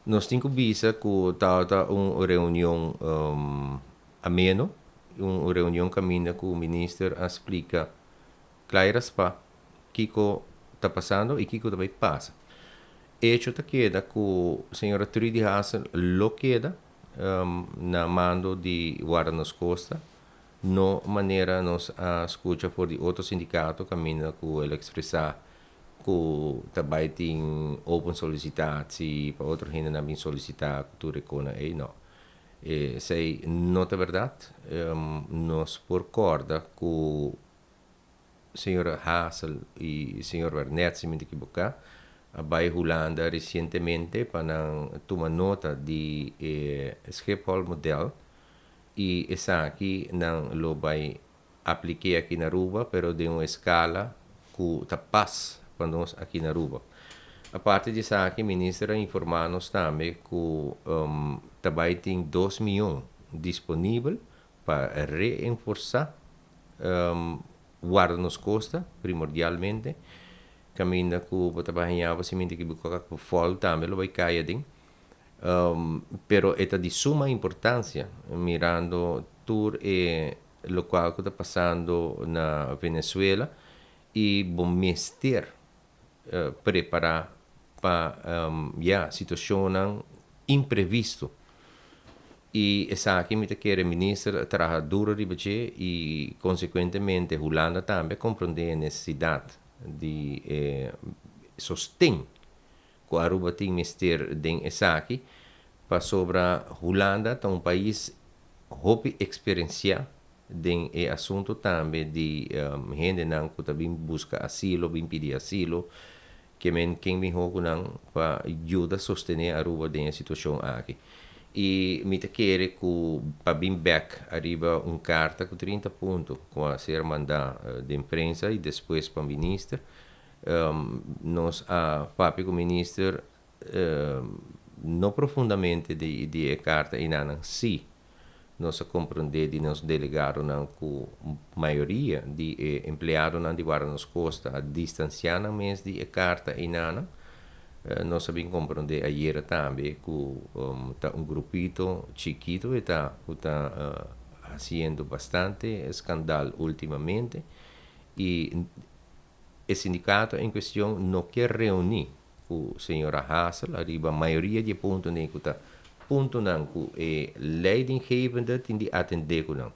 Nós temos visa que tá uma reunião ameno, uma reunião caminha que o ministro explica claras para Kiko está passando e Kiko também passa. Hecho te queda que a senhora Trudy Hassel lo queda na mando de Guarda-nos Costa, no maneira nos escuta por de outro sindicato caminha com ele expressar que também tem open solicitatie para outro gente não vem solicitar que tu recona e não. Sei, não é verdade, nós por corda que senhora Hassel e senhor Wernet, se me equivocar, vai Holanda recentemente para tomar nota de Schiphol model e essa aqui não lo vai aplicar aqui na Aruba, pero de uma escala que está paz para nós aqui na Aruba. A parte disso aqui, o ministro informou-nos também que também tem 2 milhões disponível para reforçar guarda-nos costa, primordialmente, caminha que o trabalhava se me que o fall também lo vai cair din. Pero é de suma importância mirando tudo o qual está passando na Venezuela e bom mister preparar para situação imprevisto. E essa aqui me quer ministro trabalha duro de baixo e consequentemente Holanda também compreende a necessidade de sostém que a Aruba tem mister den essa aqui para sobre Holanda é um país hope experienciar den e assunto também de gente não que também busca asilo, bem pedir asilo que men quem me hoco não para ajuda a sostener a Aruba den a situação aqui. E me quer que para vir back arriba carta com 30 pontos com a ser mandada de imprensa e depois para o ministro. Nós a papi com o ministro não profundamente de carta e não sim nós compreender de nos delegaram não que a maioria de empregados não de Guarda-nos Costa a distanciar mês de carta e não nós sabemos compreender ayer também que tá grupito chiquito está haciendo bastante escândalo ultimamente e o sindicato em questão não quer reunir com a senhora Hassel, arriba a maioria de pontos nem que está ponto não que é leidinggevende tem de atender com não.